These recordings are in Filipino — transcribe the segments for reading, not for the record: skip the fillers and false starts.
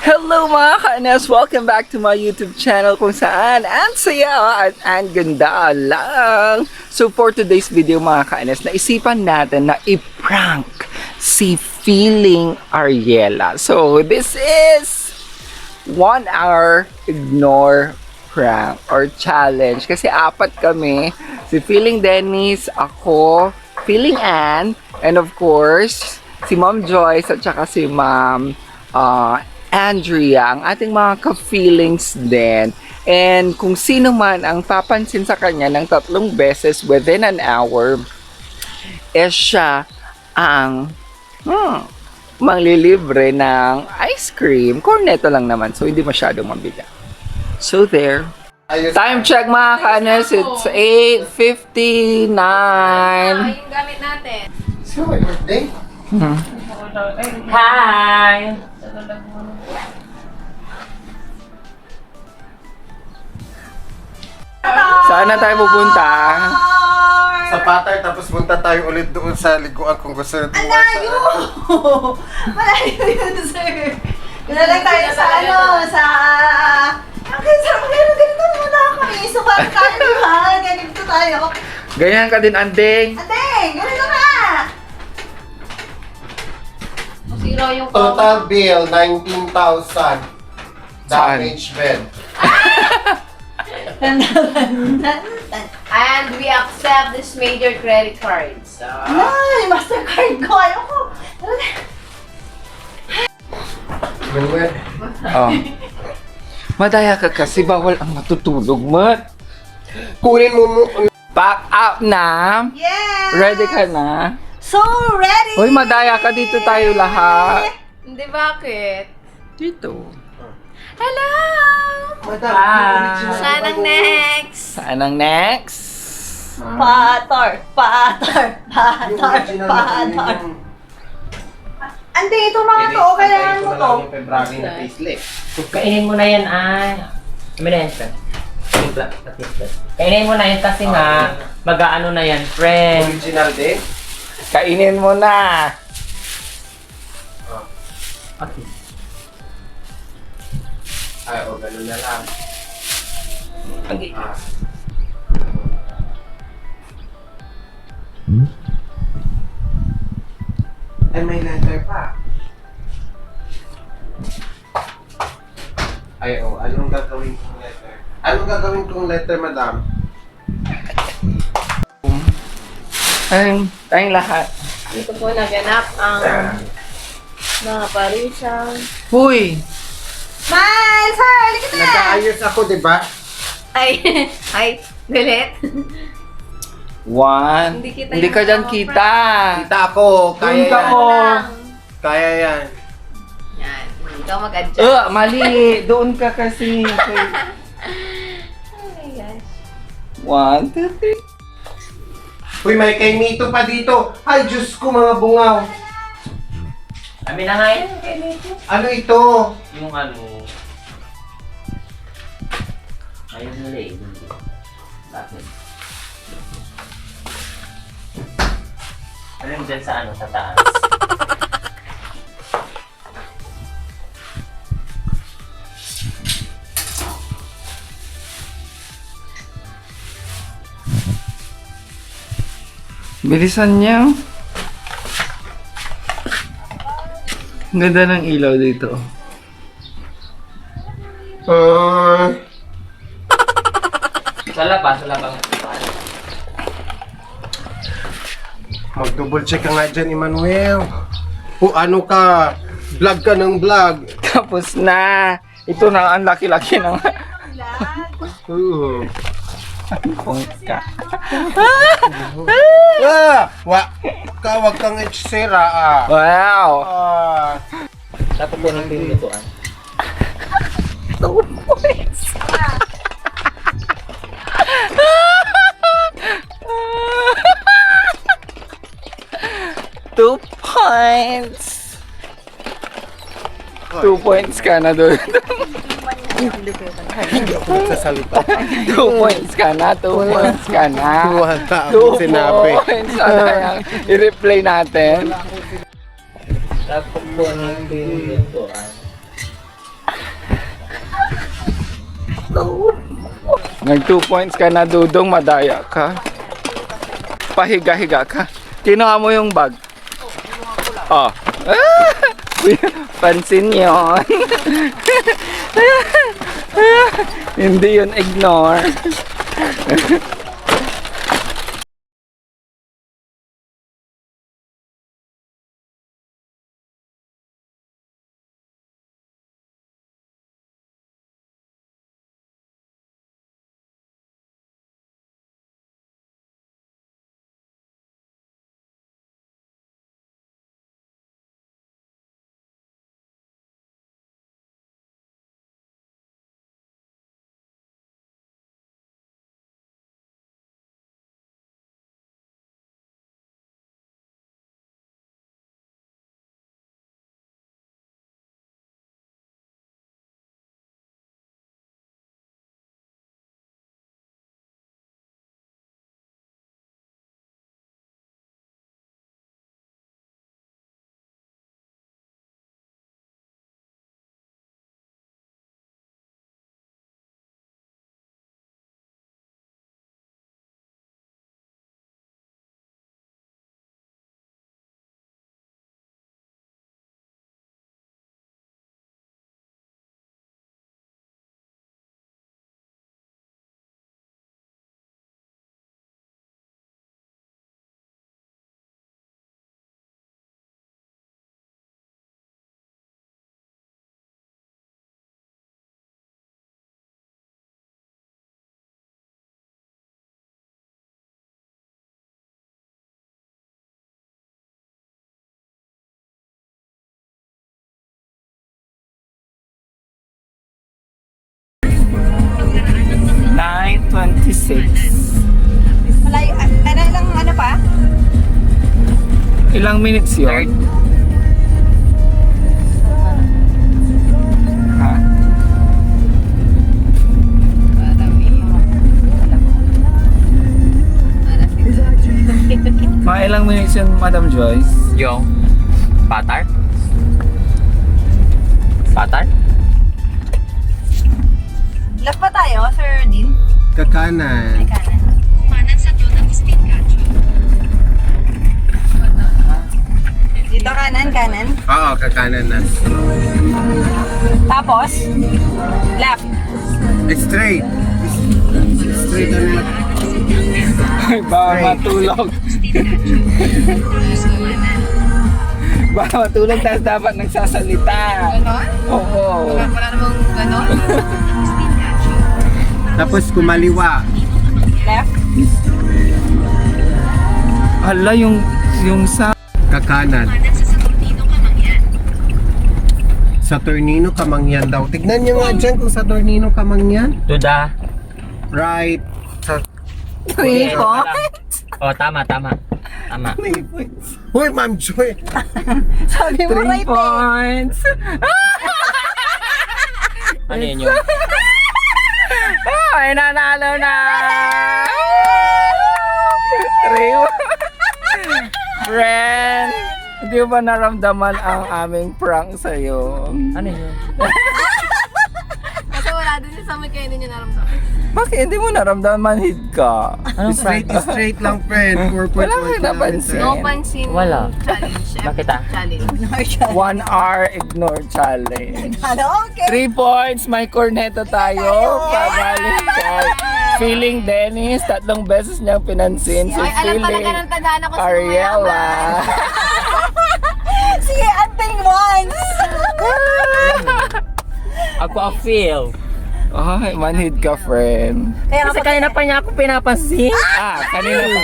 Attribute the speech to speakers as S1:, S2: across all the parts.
S1: Hello mga ka-ANNEsss! Welcome back to my YouTube channel kung saan ang saya at ang ganda lang. So for today's video mga ka-ANNEsss, naisipan natin na i-prank si Feeling Ariela. So this is 1 hour ignore prank or challenge. Kasi apat kami. Si Feeling Dennis, ako, Feeling Ann, and of course, si Ma'am Joyce at saka si Ma'am Andrea, ang ating mga ka-feelings din. And kung sino man ang papansin sa kanya ng 3 beses within an hour, siya ang manglilibre ng ice cream. Cornetto lang naman, so hindi masyadong mabigat. So there. Time check mga ka-ANNEsss, it's 8:59.
S2: Yung gamit natin.
S3: So, my birthday?
S2: Hi!
S1: Saan na tayo pupunta?
S3: Sa Pattern, tapos punta tayo ulit doon sa liguan kung gusto nyo tuwa
S4: Malayo! Malayo yun, sir. Yun na lang tayo sa sa... Okay, sir, ganito naman na kami. So, parang tayo, ha? Ganito tayo.
S1: Ganyan ka din, Andeng.
S4: Ate, ganito ka!
S2: Zero yung
S3: Total bill, 19,000. Damage bed.
S2: And we accept this major credit card. So,
S4: Ay, Mastercard ko. Ayoko.
S3: Manuel.
S1: Oh. Madaya ka kasi bawal ang matutulog, Mat.
S3: Kunin mo mo.
S1: Pack up na.
S4: Yes!
S1: Ready ka na?
S4: So ready!
S1: Hoy, madaya ka, dito tayo lahat.
S2: hindi bakit?
S1: Dito.
S2: Hello!
S3: Madam,
S2: Saan ang next?
S1: Saan ang next?
S4: Patar. Ante, ito mga to. Kailangan mo to.
S3: February na payslip.
S5: Kainin mo na yan, ay. Kami na yan, friend. Kainin mo na yan kasi nga, mag-aano na yan, friend.
S3: Original din?
S1: Kainin mo na.
S5: Okay.
S3: Ay, o, ganun na lang.
S1: Okay.
S3: Ay, may letter pa. Ay, o, anong gagawin kong letter? Anong gagawin kong letter, madam?
S1: Tayong lahat.
S2: Dito po naganap ang mga parisang.
S1: Huy!
S4: Smile, sir! Halika na!
S3: Nag-aayos ako, di ba?
S2: Ay, ay, galit.
S1: 1.
S2: Hindi kita
S1: Hindi
S2: yung
S1: ka dyan
S2: mga
S1: kita.
S3: Kita ako, kaya
S1: Doon ka
S3: yan.
S1: mo.
S3: Kaya yan.
S2: Yan, ikaw mag-adjust.
S1: Mali. Doon ka kasi. Okay.
S2: Oh my gosh.
S1: 1, 2, 3.
S3: Uy, may kay Mito pa dito. Ay, Diyos ko, mga bungaw.
S5: Amin na nga yan, kay Mito.
S3: Ano ito?
S5: Yung ano... Ayun na rin. Bakit? Ano yung dyan sa ano, sa taas?
S1: Bilisan niya. Ang ganda ng ilaw dito.
S5: Sa labas, sa labang.
S3: Mag-double check ka nga dyan, Emmanuel. O ano ka? Vlog ka ng vlog.
S1: Tapos na. Ito na ang laki-laki ng point ka.
S3: Wag kang itsira ah.
S1: Wow!
S5: Tapos po ng pinituan.
S1: 2 points! Two points! 2 points ka na doon.
S3: Hindi ako nagsasalita.
S1: 2 points ka na, 2 points ka na.
S3: Wala
S1: 2
S3: akong sinabi.
S1: points. Ano yan? I-replay natin.
S5: Tapos po ng pinituan.
S1: Nag 2 points ka na, Dudong. Madaya ka. Pahiga-higa ka. Kinuha mo yung bag. Oh. Pansin yun. Hindi yun ignore.
S4: Malay, ilang ano pa?
S1: Ilang minutes yun? Ha? Mga ilang minutes yun, Madam Joyce?
S5: Yung patar? Patar?
S4: Left pa tayo, Sir Dean?
S3: Kakanan.
S4: Ay, kanan. Dito kanan.
S3: Oo, kakanan na.
S4: Tapos, left.
S3: Straight. Straight ang left.
S1: Ay, baka matulog. Baka matulog, tapos dapat nagsasalita.
S2: Ganon?
S1: Oo.
S2: Wala namang ganon?
S3: Tapos kumaliwa.
S4: Left.
S1: Hala, yung sa...
S3: Kakanan. Saturnino Kamangyan daw. Tignan nyo nga dyan kung Saturnino Kamangyan.
S5: To the...
S3: Right. Sa...
S4: 3 points.
S5: Oh, tama. Tama.
S3: Hoy, Ma'am Joy.
S4: Sabi mo
S1: 3
S4: right eh.
S1: points.
S5: Ano yun yung...
S1: Ay, nanalo na! 3. Friend, hindi mo ba naramdaman ang aming prank sa'yo?
S5: Ano yun?
S2: Kasi wala din siya sa may kaya hindi niya naramdaman.
S1: Bakit hindi mo naramdaman manhid ka?
S5: Anong
S3: Straight
S5: prank?
S3: straight lang, friend. 4
S1: Wala kang napansin.
S2: No pansin
S5: Wala.
S2: challenge.
S5: Bakit ah?
S2: Challenge.
S1: 1 hour ignore challenge.
S4: Ano? Okay.
S1: 3 points, may corneto tayo. Pagaling kay Feeling Dennis, 3 beses niyang pinansin. Si
S2: Ay, alam talaga
S1: Feeling
S2: ng tandaan ako sa
S1: Ariela.
S4: Sige, anting once.
S5: Ako a feel.
S1: Ay, manhid ka, friend.
S4: Kaya
S5: Kasi
S4: kapag
S5: kanina pa niya ako pinapansin.
S1: Kanina pa.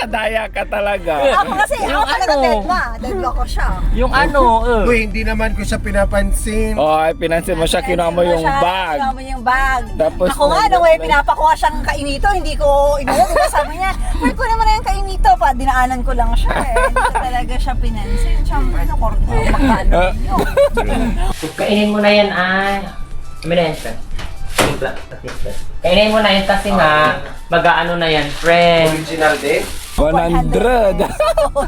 S1: Daya ka talaga.
S4: ako kasi, ako talaga dead ko siya.
S5: Yung ano,
S3: Uy, hindi naman ko siya pinapansin.
S1: Ay, pinansin mo siya, kinuha mo yung bag.
S4: Kinuha mo yung bag.
S1: Tapos
S4: Ako nga, nung may pinapakuha siyang kainito, hindi ko inalo. Diba sabi niya, may kunin mo na yung kainito pa. Dinaanan ko lang siya eh. Hindi ko talaga siya pinansin. Siyempre, magkano yun.
S5: kainin mo na yan ay. Kami na yan, sir. Kainin mo na yan kasi nga, mag-aano na yan, friend.
S3: Original din?
S1: 100.
S5: Ako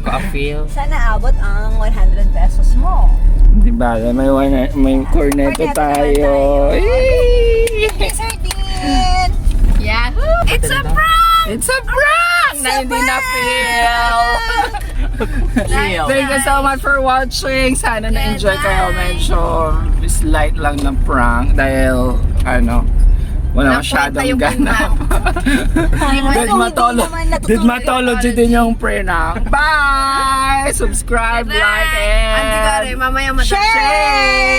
S5: a feel.
S4: Sana abot ang 100 pesos mo.
S1: Di ba? May corneto
S4: Corneto
S1: tayo.
S4: tayo.
S1: Yay!
S4: Sardine!
S2: Yahoo! It's a prank!
S1: It's a prank na hindi na-feel. Thank you so much for watching. Sana na-enjoy kayo. Medyo slight lang ng prank dahil wala masyadong ganap. Didmatology din yung prank. Bye! Subscribe, like, and
S2: Andi ka rin, mamaya matapos.
S4: Share!